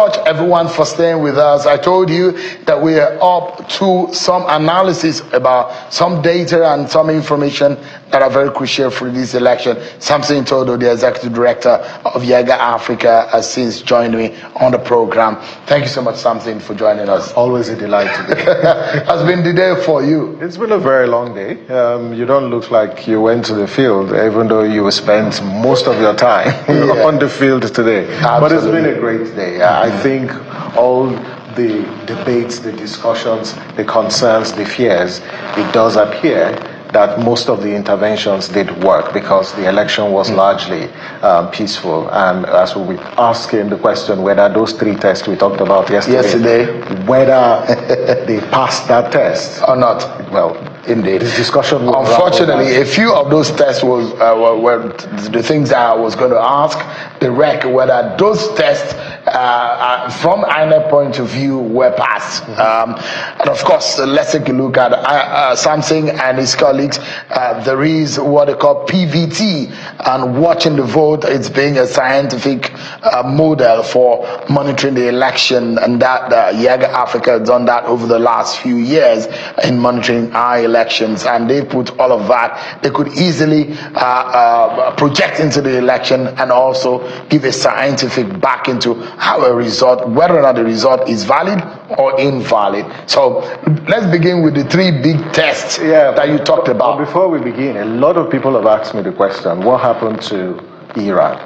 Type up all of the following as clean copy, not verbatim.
much, everyone, for staying with us. I told you that we are up to some analysis about some data and some information that are very crucial for this election. Samson Itodo, the executive director of Yaga Africa, has since joined me on the program. Thank you so much, Samson, for joining us. Always a delight to be here. Has been the day for you? It's been a very long day. You don't look like you went to the field, even though you spent most of your time on the field today. Absolutely. But it's been a great day. I think all the debates, the discussions, the concerns, the fears, it does appear that most of the interventions did work because the election was largely peaceful. And as we were asking the question whether those 3 tests we talked about yesterday, whether they passed that test or not. Well, indeed. This discussion. Unfortunately, a few of those tests were the things that I was going to ask the REC whether those tests, from INEC point of view, were passed. And of course, let's take a look at Samson and his colleagues. There is what they call PVT, and watching the vote. It's being a scientific model for monitoring the election, and that Yaga Africa has done that over the last few years in monitoring our elections, and they put all of that. They could easily project into the election and also give a scientific back into how a result, whether or not the result is valid or invalid. So let's begin with the 3 big tests that you talked about. But before we begin, a lot of people have asked me the question, what happened to Iran?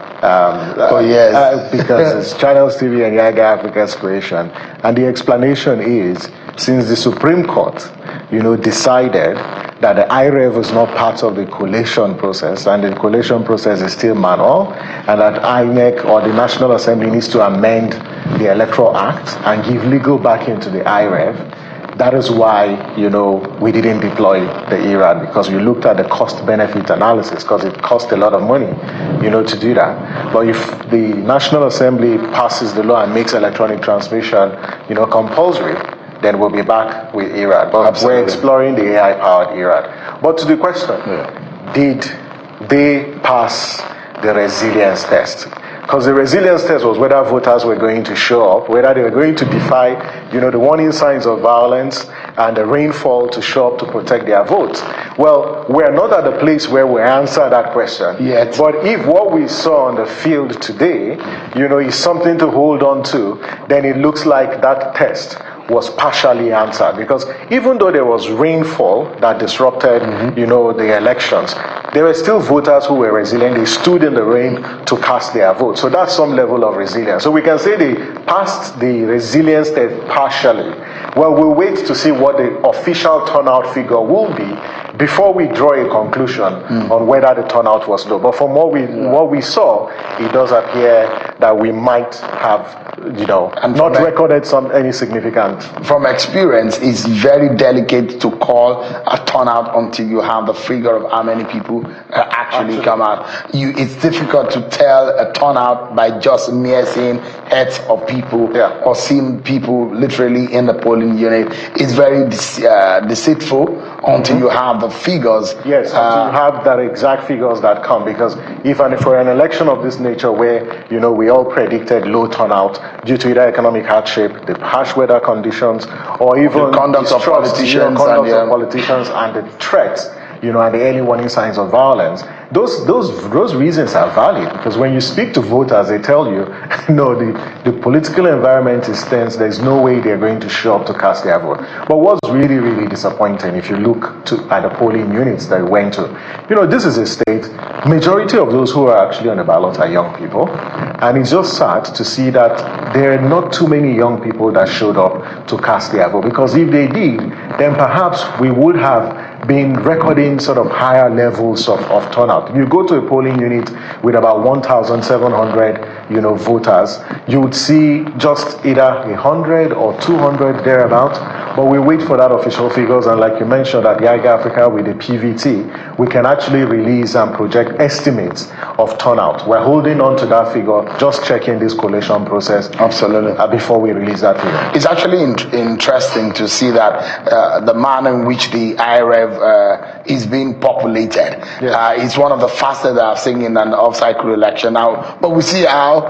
Because it's Channels TV and Yaga Africa's creation. And the explanation is, since the Supreme Court, decided that the IREV is not part of the collation process, and the collation process is still manual, and that INEC or the National Assembly needs to amend the Electoral Act and give legal backing to the IREV. That is why, we didn't deploy the Iran, because we looked at the cost-benefit analysis, because it cost a lot of money, to do that. But if the National Assembly passes the law and makes electronic transmission, compulsory, then we'll be back with Iran. But We're exploring the AI-powered Iran. But to the question, did they pass the resilience test? Because the resilience test was whether voters were going to show up, whether they were going to defy, the warning signs of violence and the rainfall to show up to protect their votes. Well, we're not at the place where we answer that question yet. But if what we saw on the field today, is something to hold on to, then it looks like that test was partially answered, because even though there was rainfall that disrupted, the elections, there were still voters who were resilient. They stood in the rain to cast their vote. So that's some level of resilience. So we can say they passed the resilience test partially. Well, we'll wait to see what the official turnout figure will be before we draw a conclusion on whether the turnout was low. But from what we saw, it does appear that we might have, not recorded any significant. From experience, it's very delicate to call a turnout until you have the figure of how many people actually come out. It's difficult to tell a turnout by just mere seeing heads of people or seeing people literally in the polling unit. It's very deceitful until you have the figures. Yes, until you have that exact figures that come, because for an election of this nature where, we all predicted low turnout due to either economic hardship, the harsh weather conditions, or even the conduct of politicians and the threats, and the early warning signs of violence. Those reasons are valid, because when you speak to voters, they tell you, no, the political environment is tense. There's no way they're going to show up to cast their vote. But what's really, really disappointing, if you look at the polling units that we went to, this is a state, majority of those who are actually on the ballot are young people. And it's just sad to see that there are not too many young people that showed up to cast their vote. Because if they did, then perhaps we would have been recording sort of higher levels of turnout. If you go to a polling unit with about 1,700, voters, you would see just either 100 or 200 thereabout. But we wait for that official figures, and like you mentioned, at Yaga Africa with the PVT, we can actually release and project estimates of turnout. We're holding on to that figure, just checking this collation process. Absolutely. Before we release that figure. It's actually interesting to see that the manner in which the IREV is being populated. Yes. It's one of the fastest that I've seen in an off-cycle election now. But we see how,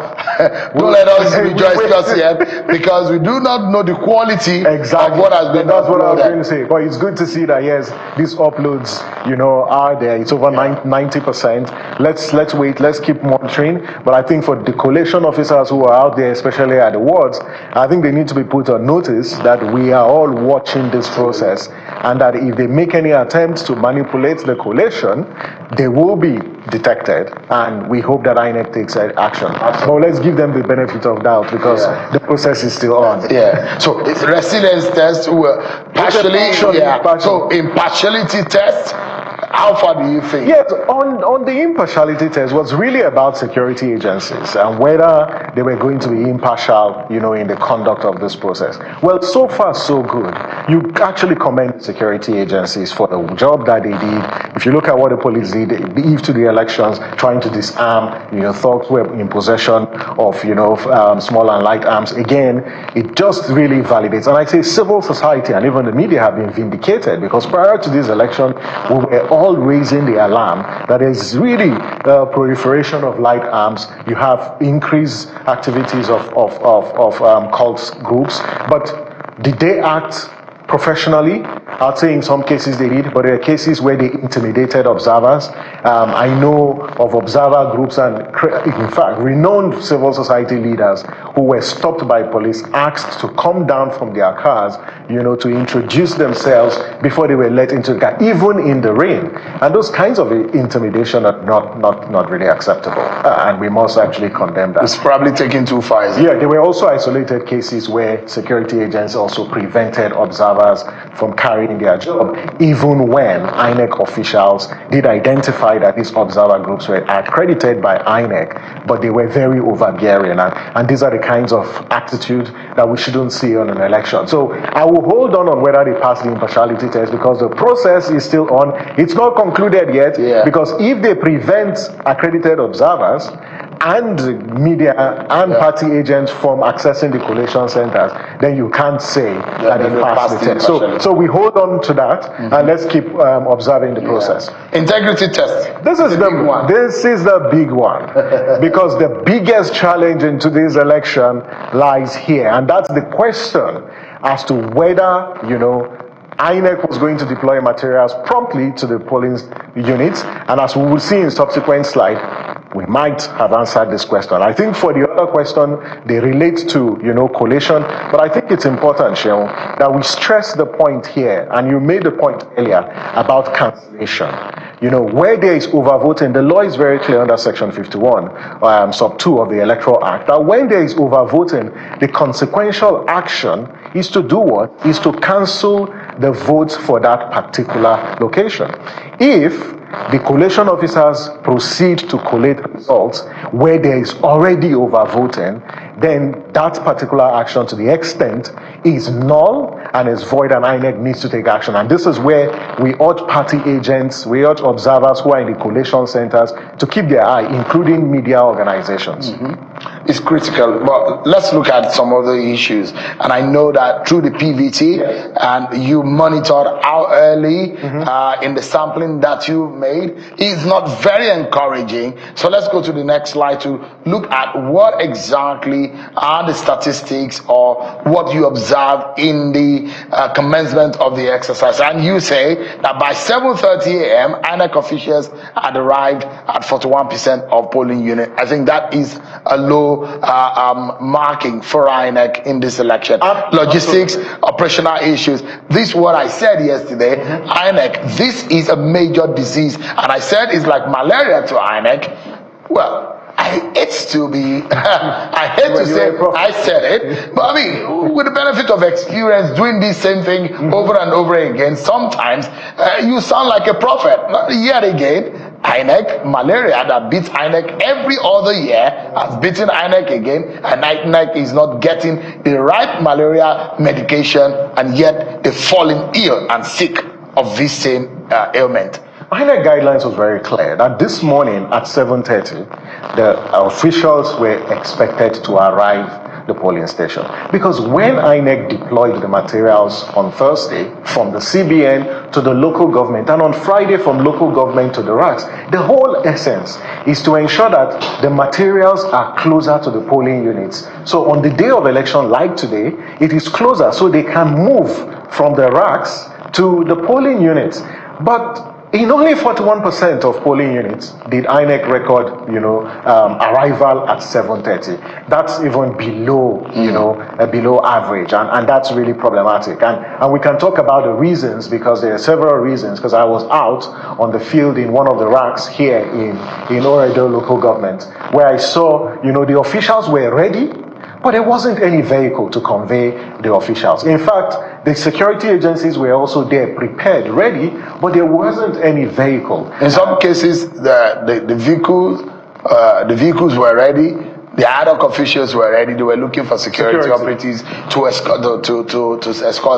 don't let us rejoice just yet, because we do not know the quality of what has been That's uploaded. what I was going to say. But it's good to see that, yes, these uploads, are there. It's over 90%. Let's wait. Let's keep monitoring. But I think for the collation officers who are out there, especially at the wards, I think they need to be put on notice that we are all watching this process, and that if they make any attempts to manipulate the collation, they will be detected, and we hope that INEC takes action. But let's give them the benefit of doubt, because the process is still on. Yeah. So resilience tests were partially. So impartiality tests. How far do you think? Yes, on the impartiality test was really about security agencies and whether they were going to be impartial, in the conduct of this process. Well, so far so good. You actually commend security agencies for the job that they did. If you look at what the police did, eve to the elections, trying to disarm, thugs who were in possession of, small and light arms. Again, it just really validates. And I say civil society and even the media have been vindicated, because prior to this election, we were all raising the alarm that there's really proliferation of light arms. You have increased activities of cult groups, but did they act professionally? I'd say in some cases they did, but there are cases where they intimidated observers. I know of observer groups and, in fact, renowned civil society leaders who were stopped by police, asked to come down from their cars, to introduce themselves before they were let into the car, even in the rain. And those kinds of intimidation are not really acceptable, and we must actually condemn that. It's probably taken too far. Yeah, there were also isolated cases where security agents also prevented observers from carrying their job, even when INEC officials did identify that these observer groups were accredited by INEC, but they were very overbearing, and these are the kinds of attitude that we shouldn't see on an election. So I will hold on whether they pass the impartiality test, because the process is still on. It's not concluded yet, because if they prevent accredited observers and media and party agents from accessing the collation centers, then you can't say that they passed the test. So we hold on to that, and let's keep observing the process. Integrity test. This is the big one, because the biggest challenge in today's election lies here, and that's the question as to whether INEC was going to deploy materials promptly to the polling units, and as we will see in subsequent slide, we might have answered this question. I think for the other question, they relate to, collation, but I think it's important, Sheon, that we stress the point here, and you made the point earlier about cancellation. Where there is overvoting, the law is very clear under Section 51, sub 2 of the Electoral Act, that when there is overvoting, the consequential action is to do what? Is to cancel the votes for that particular location. If the collation officers proceed to collate results where there is already overvoting, then that particular action, to the extent, is null and is void, and INEC needs to take action. And this is where we urge party agents, we urge observers who are in the collation centers to keep their eye, including media organizations. It's critical, but let's look at some of the issues. And I know that through the PVT, and you monitored how early in the sampling that you made, is not very encouraging. So let's go to the next slide to look at what exactly are the statistics or what you observed in the commencement of the exercise. And you say that by 7:30 a.m., INEC officials had arrived at 41% of polling unit. I think that is a low marking for INEC in this election. Logistics, operational issues. This is what I said yesterday. INEC, this is a major disease. And I said it's like malaria to INEC. Well, I hate to be, I hate to say I said it, but I mean, with the benefit of experience doing this same thing over and over again, sometimes you sound like a prophet. Yet again, INEC, malaria that beats INEC every other year, has beaten INEC again, and INEC is not getting the right malaria medication, and yet they're falling ill and sick of this same ailment. INEC guidelines was very clear that this morning at 7:30, the officials were expected to arrive the polling station. Because when INEC deployed the materials on Thursday from the CBN to the local government, and on Friday from local government to the RACs, the whole essence is to ensure that the materials are closer to the polling units. So on the day of election, like today, it is closer so they can move from the RACs to the polling units. But in only 41% of polling units did INEC record, arrival at 7:30. That's even below, below average, and that's really problematic. And we can talk about the reasons, because there are several reasons. Because I was out on the field in one of the racks here in Itodo local government, where I saw, the officials were ready, but there wasn't any vehicle to convey the officials. In fact, the security agencies were also there, prepared, ready, but there wasn't any vehicle. In some cases, the vehicles were ready. The ad hoc officials were ready. They were looking for security operatives to escort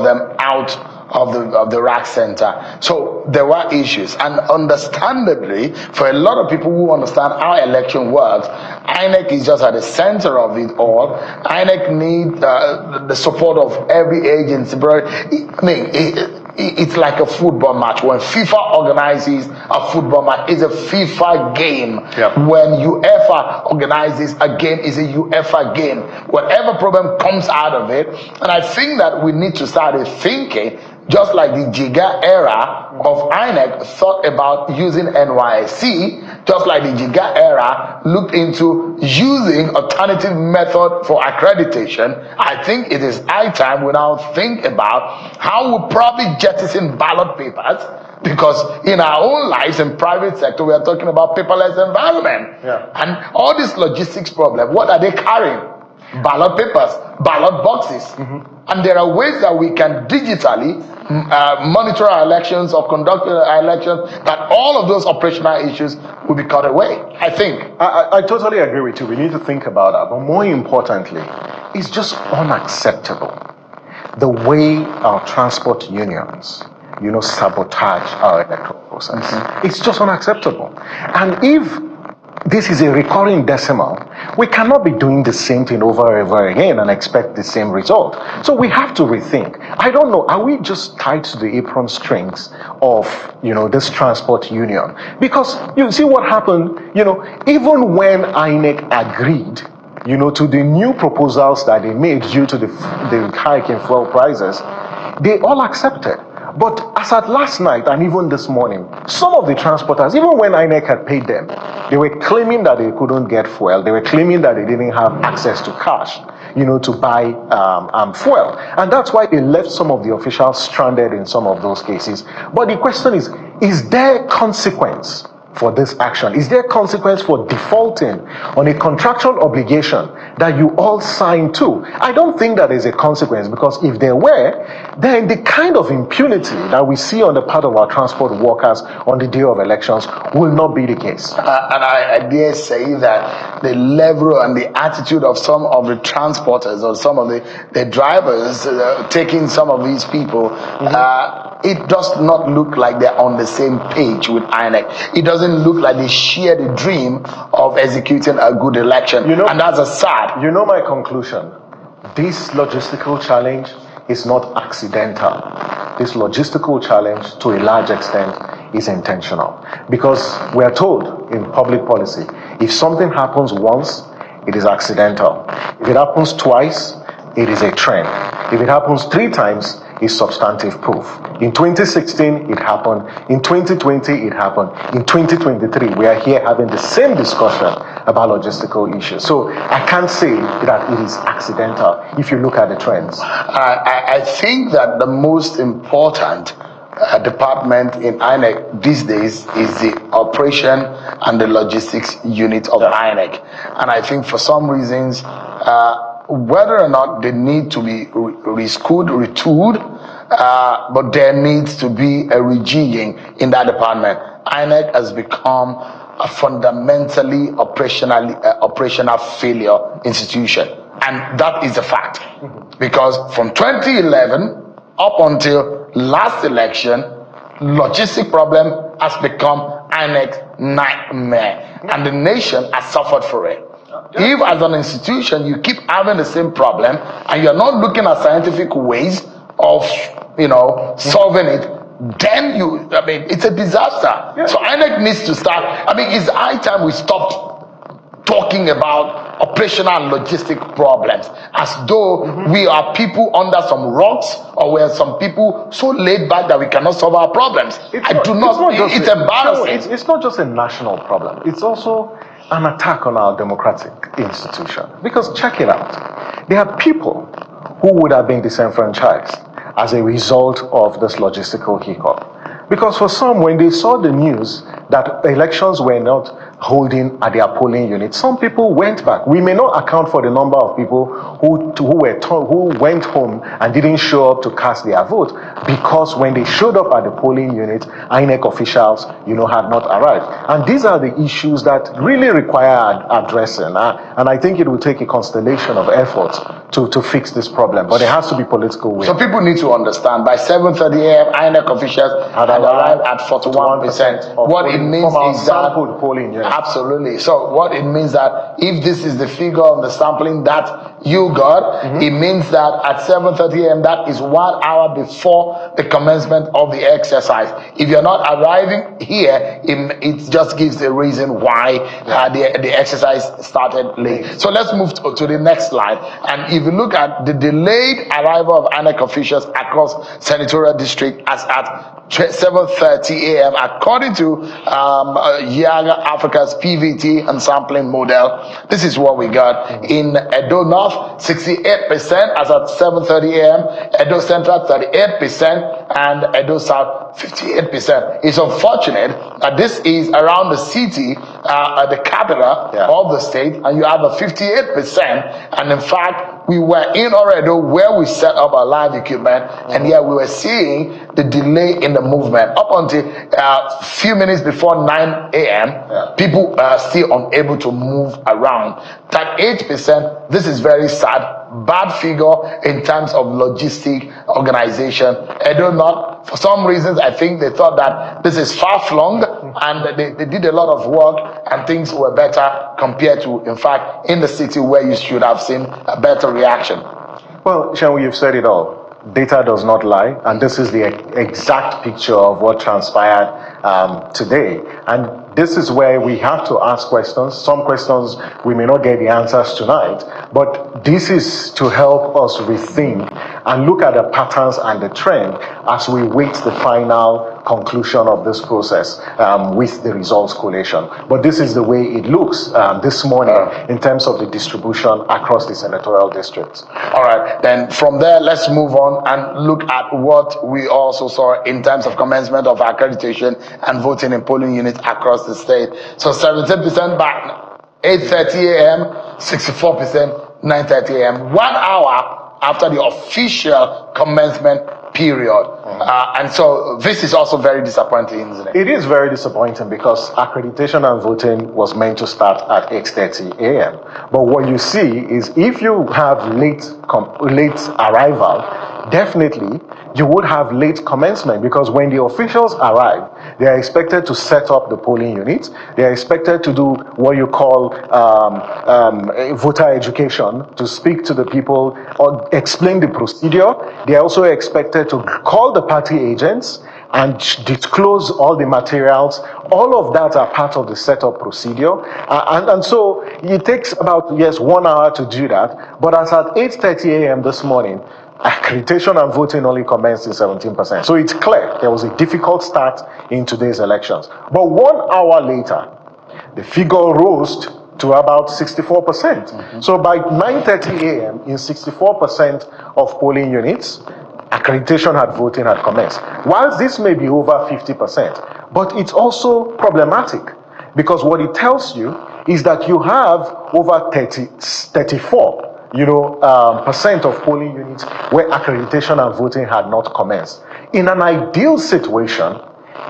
them out of the rack center. So there were issues, and understandably, for a lot of people who understand how election works, INEC is just at the center of it all. INEC needs the support of every agency. It's like a football match. When FIFA organizes a football match, it's a FIFA game. Yeah. When UEFA organizes a game, it's a UEFA game. Whatever problem comes out of it, and I think that we need to start thinking, just like the Jiga era of INEC thought about using NYSC, just like the Jiga era looked into using alternative method for accreditation. I think it is high time we now think about how we probably jettison ballot papers, because in our own lives in private sector, we are talking about paperless environment. Yeah. And all this logistics problem, what are they carrying? Ballot papers, ballot boxes. And there are ways that we can digitally monitor our elections or conduct our elections, that all of those operational issues will be cut away, I think. I totally agree with you. We need to think about that. But more importantly, it's just unacceptable the way our transport unions, sabotage our electoral process. It's just unacceptable. And if this is a recurring decimal, we cannot be doing the same thing over and over again and expect the same result. So we have to rethink. I don't know, are we just tied to the apron strings of, this transport union? Because you see what happened, even when INEC agreed, to the new proposals that they made due to the hike in fuel prices, they all accepted. But as at last night and even this morning, some of the transporters, even when INEC had paid them, they were claiming that they couldn't get fuel. They were claiming that they didn't have access to cash, to buy fuel. And that's why they left some of the officials stranded in some of those cases. But the question is there consequence for this action? Is there consequence for defaulting on a contractual obligation that you all signed to? I don't think that is a consequence, because if there were, then the kind of impunity that we see on the part of our transport workers on the day of elections will not be the case. And I dare say that the level and the attitude of some of the transporters or some of the drivers taking some of these people, it does not look like they're on the same page with INEC. It doesn't look like they share the dream of executing a good election. And that's a sad. My conclusion, this logistical challenge is not accidental. This logistical challenge, to a large extent, is intentional. Because we are told in public policy, if something happens once, it is accidental. If it happens twice, it is a trend. If it happens 3 times, it's substantive proof. In 2016, it happened. In 2020, it happened. In 2023, we are here having the same discussion about logistical issues. So I can't say that it is accidental if you look at the trends. I think that the most important department in INEC these days is the operation and the logistics unit of INEC. And I think for some reasons, whether or not they need to be reschooled, retooled, but there needs to be a rejigging in that department. INEC has become a fundamentally operational failure institution, and that is a fact. Because from 2011 up until last election, logistic problem has become INEC's nightmare, and the nation has suffered for it. If as an institution you keep having the same problem and you're not looking at scientific ways of solving it, then it's a disaster. Yeah. So INEC needs to start. It's high time we stopped talking about operational and logistic problems as though we are people under some rocks, or we are some people so laid back that we cannot solve our problems. It's embarrassing. It's not just a national problem. It's also an attack on our democratic institution. Because check it out. There are people who would have been disenfranchised as a result of this logistical hiccup. Because for some, when they saw the news that elections were not holding at their polling units, some people went back. We may not account for the number of people who went home and didn't show up to cast their vote, because when they showed up at the polling unit, INEC officials, had not arrived. And these are the issues that really require addressing. And I think it will take a constellation of efforts to fix this problem. But there has to be political will. So people need to understand, by 7:30 a.m., INEC officials had arrived at 41%. What it means is that polling, yes. Absolutely. So what it means that if this is the figure of the sampling that you got, it means that at 7:30 a.m. that is 1 hour before the commencement of the exercise. If you're not arriving here, it just gives the reason why the exercise started late. So let's move to the next slide. And if you look at the delayed arrival of INEC officials across senatorial district as at 7:30 a.m. according to Young Africa's PVT and sampling model, this is what we got. In Edo North, 68% as at 7:30 a.m. Edo Central, 38%, and Edo South, 58%. It's unfortunate that this is around the city, the capital of the state, and you have a 58%. And in fact, we were in already where we set up our live equipment, and yet we were seeing the delay in the movement. Up until a few minutes before 9 a.m., people are still unable to move around. That 8%, this is very sad. Bad figure in terms of logistic organization. I do not, for some reasons, I think they thought that this is far-flung, and they did a lot of work and things were better compared to, in fact, in the city where you should have seen a better reaction. Well, Shanwu, you've said it all. Data does not lie, and this is the exact picture of what transpired today. And this is where we have to ask questions. Some questions we may not get the answers tonight, but this is to help us rethink and look at the patterns and the trend as we wait the final conclusion of this process with the results collation. But this is the way it looks this morning in terms of the distribution across the senatorial districts. All right, then from there, let's move on and look at what we also saw in terms of commencement of accreditation and voting in polling units across the state. So 70% by 8:30 a.m., 64% 9:30 a.m., 1 hour after the official commencement period. And so this is also very disappointing, isn't it? It is very disappointing because accreditation and voting was meant to start at 8:30 a.m. But what you see is if you have late arrival, definitely you would have late commencement, because when the officials arrive, they are expected to set up the polling units. They are expected to do what you call voter education, to speak to the people or explain the procedure. They are also expected to call the party agents and disclose all the materials. All of that are part of the setup procedure. And so it takes about, 1 hour to do that. But as at 8:30 a.m. this morning, accreditation and voting only commenced in 17%. So it's clear there was a difficult start in today's elections. But 1 hour later, the figure rose to about 64%. So by 9:30 a.m., in 64% of polling units, accreditation and voting had commenced. Whilst this may be over 50%, but it's also problematic, because what it tells you is that you have over 34 percent of polling units where accreditation and voting had not commenced. In an ideal situation,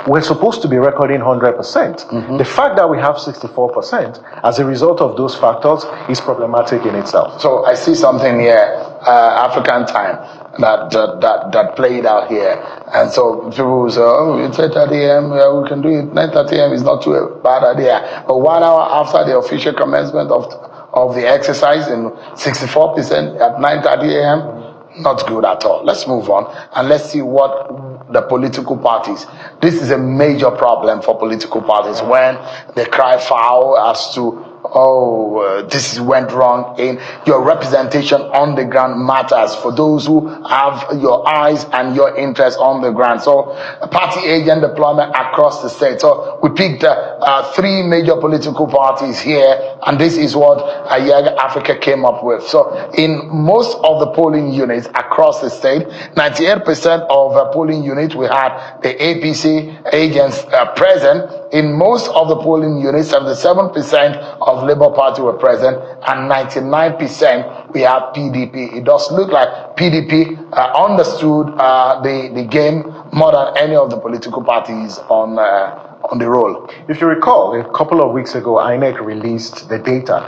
we're supposed to be recording 100%. The fact that we have 64% as a result of those factors is problematic in itself. So I see something here, African time, that played out here. And so people will say, oh, it's 8:30 a.m., we can do it. 9:30 a.m. is not too bad idea. But 1 hour after the official commencement of the exercise, in 64% at 9:30 a.m., not good at all. Let's move on and let's see what the political parties. This is a major problem for political parties when they cry foul as to, this went wrong. In your representation on the ground matters for those who have your eyes and your interest on the ground. So party agent deployment across the state. So we picked 3 major political parties here, and this is what Young Africa came up with. So in most of the polling units across the state, 98% of polling units, we had the APC agents present. In most of the polling units, 77% of Labour Party were present, and 99% we have PDP. It does look like PDP understood the game more than any of the political parties on the roll. If you recall, a couple of weeks ago, INEC released the data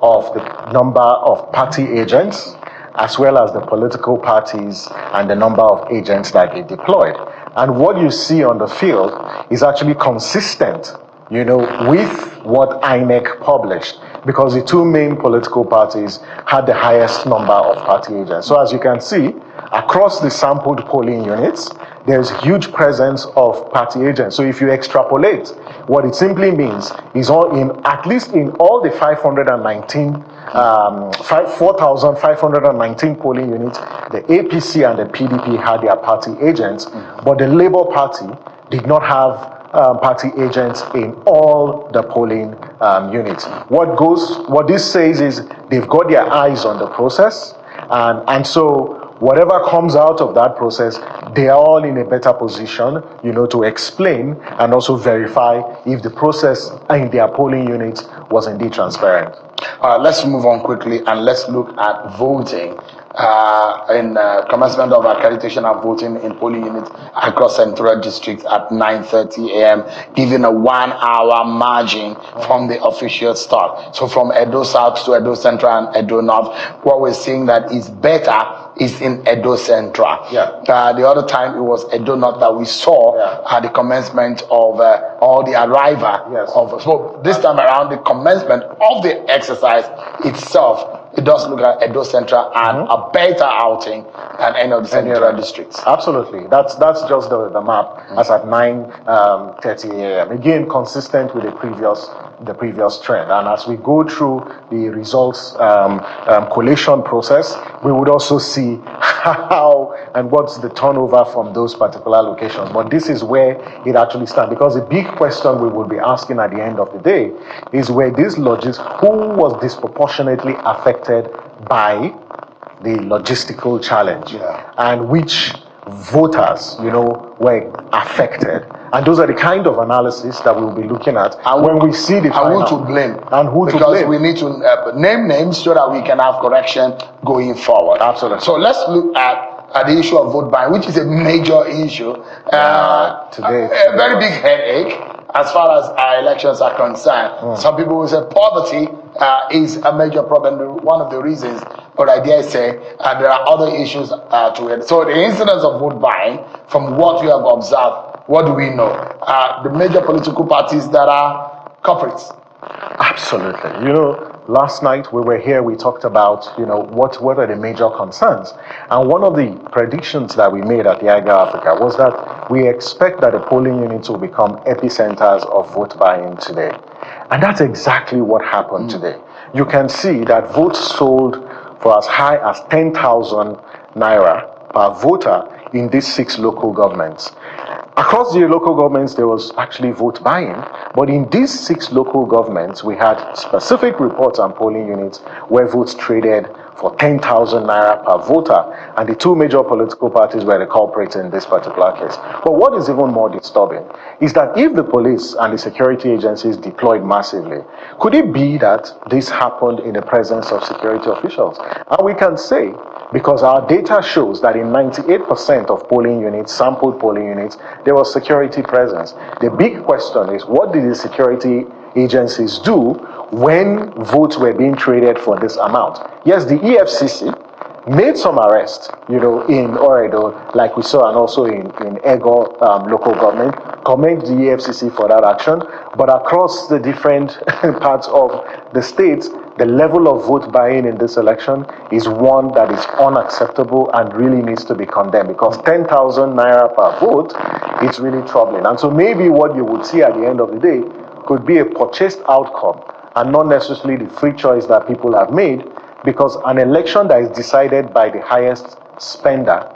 of the number of party agents, as well as the political parties and the number of agents that they deployed. And what you see on the field is actually consistent, with what INEC published, because the 2 main political parties had the highest number of party agents. So as you can see, across the sampled polling units, there's huge presence of party agents. So if you extrapolate, what it simply means is at least in all the 4,519 polling units, the APC and the PDP had their party agents, but the Labour Party did not have party agents in all the polling units. What this says is they've got their eyes on the process, and so whatever comes out of that process, they are all in a better position, to explain and also verify if the process in their polling units was indeed transparent. Let's move on quickly and let's look at voting. In commencement of accreditation and voting in polling units across central districts at 9:30 a.m., given a 1 hour margin from the official start. So from Edo South to Edo Central and Edo North, what we're seeing that is better is in Edo Central. The other time it was Edo North that we saw at the commencement of or the arrival of. So this time around, the commencement of the exercise itself, it does look at Edo Central and a better outing than any of the central districts. Absolutely. That's just the map as at 9:30 a.m. Again, consistent with the previous trend. And as we go through the results collation process, we would also see how and what's the turnover from those particular locations. But this is where it actually stands, because the big question we will be asking at the end of the day is who was disproportionately affected by the logistical challenge, and which voters, were affected. And those are the kind of analysis that we'll be looking at when we see the final. And who to blame. And who to blame. Because we need to name names so that we can have correction going forward. Absolutely. So let's look at the issue of vote buying, which is a major issue. Today. A very big headache as far as our elections are concerned. Some people will say poverty is a major problem, one of the reasons, but I dare say there are other issues to it. So the incidence of vote buying, from what we have observed, what do we know? The major political parties that are culprits. Absolutely. Last night we were here, we talked about, what are the major concerns. And one of the predictions that we made at the IGA Africa was that we expect that the polling units will become epicenters of vote buying today. And that's exactly what happened today. You can see that votes sold for as high as 10,000 naira per voter in these 6 local governments. Across the local governments, there was actually vote buying, but in these 6 local governments, we had specific reports on polling units where votes traded for 10,000 naira per voter, and the 2 major political parties were the culprits in this particular case. But what is even more disturbing is that if the police and the security agencies deployed massively, could it be that this happened in the presence of security officials? And we can say because our data shows that in 98% of polling units, sampled polling units, there was security presence. The big question is, what did the security agencies do when votes were being traded for this amount? Yes, the EFCC made some arrests, in Itodo, like we saw, and also in Ego local government. Commend the EFCC for that action. But across the different parts of the states, the level of vote buying in this election is one that is unacceptable and really needs to be condemned, because 10,000 naira per vote is really troubling. And so maybe what you would see at the end of the day could be a purchased outcome and not necessarily the free choice that people have made, because an election that is decided by the highest spender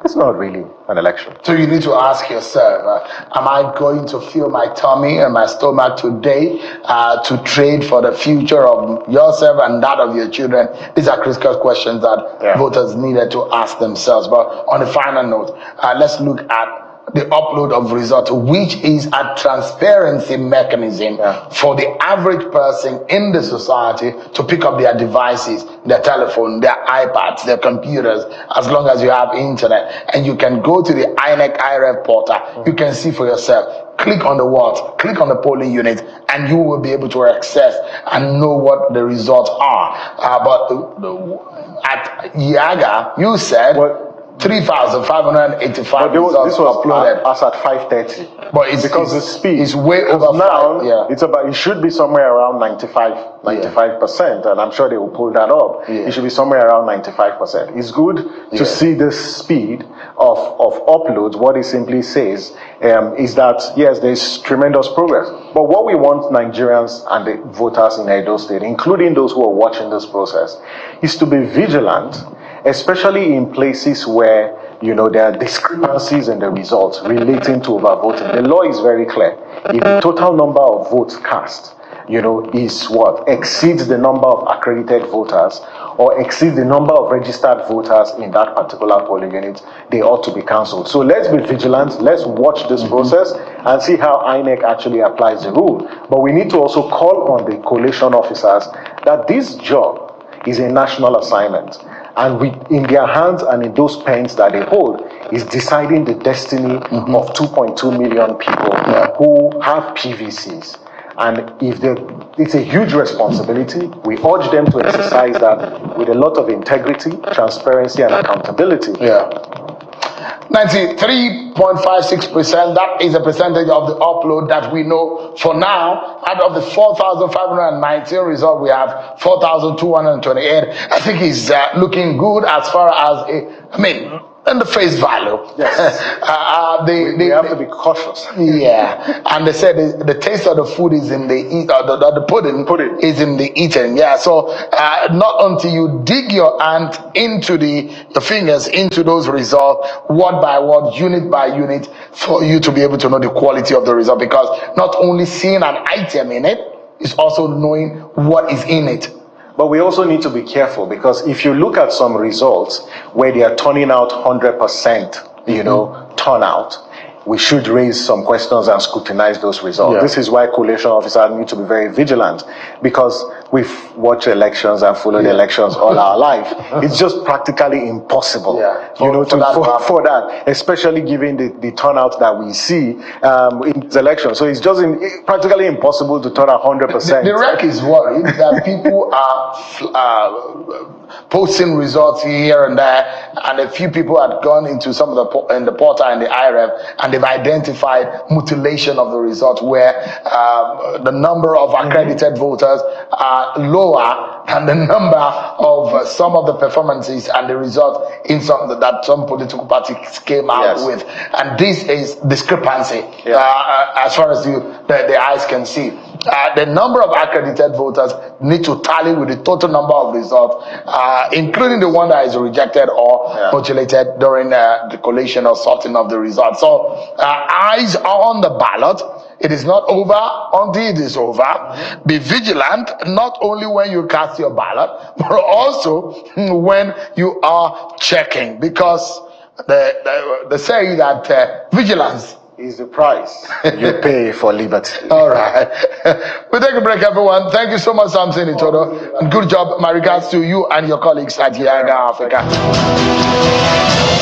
is not really an election. So you need to ask yourself, am I going to fill my tummy and my stomach today to trade for the future of yourself and that of your children? These are critical questions that voters needed to ask themselves. But on a final note, let's look at the upload of results, which is a transparency mechanism for the average person in the society to pick up their devices, their telephone, their iPads, their computers, as long as you have internet. And you can go to the INEC IREV portal. You can see for yourself. Click on the words, click on the polling unit, and you will be able to access and know what the results are. But at Yaga, you said 3,585 results this was uploaded. As at 5:30. But it's because the speed is way over now. 5. It should be somewhere around 95%, and I'm sure they will pull that up. It should be somewhere around 95%. It's good to see the speed of uploads. What it simply says is that yes, there's tremendous progress. But what we want Nigerians and the voters in Edo State, including those who are watching this process, is to be vigilant, especially in places where there are discrepancies in the results relating to overvoting. The law is very clear. If the total number of votes cast, is exceeds the number of accredited voters or exceeds the number of registered voters in that particular polling unit, they ought to be cancelled. So let's be vigilant. Let's watch this process and see how INEC actually applies the rule. But we need to also call on the collation officers that this job is a national assignment. And in their hands and in those pens that they hold is deciding the destiny of 2.2 million people who have PVCs. And it's a huge responsibility. We urge them to exercise that with a lot of integrity, transparency, and accountability. 93.56%, that is a percentage of the upload that we know for now. Out of the 4,519 result, we have 4,228. I think it's looking good as far as, and the face value. Yes. We have to be cautious. And they said the taste of the food is in the eat, the pudding is in the eating. So not until you dig your hand into your fingers into those results, word by word, unit by unit, for you to be able to know the quality of the result. Because not only seeing an item in it, is also knowing what is in it. But we also need to be careful, because if you look at some results where they are turning out 100%, turnout, we should raise some questions and scrutinize those results. This is why collation officers need to be very vigilant, because we've watched elections and followed elections all our life. It's just practically impossible, for that, especially given the turnout that we see in this election. So it's just practically impossible to turn out 100%. The REC is worried that people are posting results here and there, and a few people had gone into some of the portal and the IREV, and they've identified mutilation of the results, where the number of accredited voters are lower than the number of some of the performances and the result in some political parties came out with. And this is discrepancy as far as the eyes can see. The number of accredited voters need to tally with the total number of results, including the one that is rejected or modulated during the collation or sorting of the results. So eyes on the ballot. It is not over until it is over. Be vigilant, not only when you cast your ballot, but also when you are checking, because they say that vigilance is the price you pay for liberty. All right. We'll take a break, everyone. Thank you so much, Samson Itodo. And good job. My regards to you and your colleagues at Yaga Africa.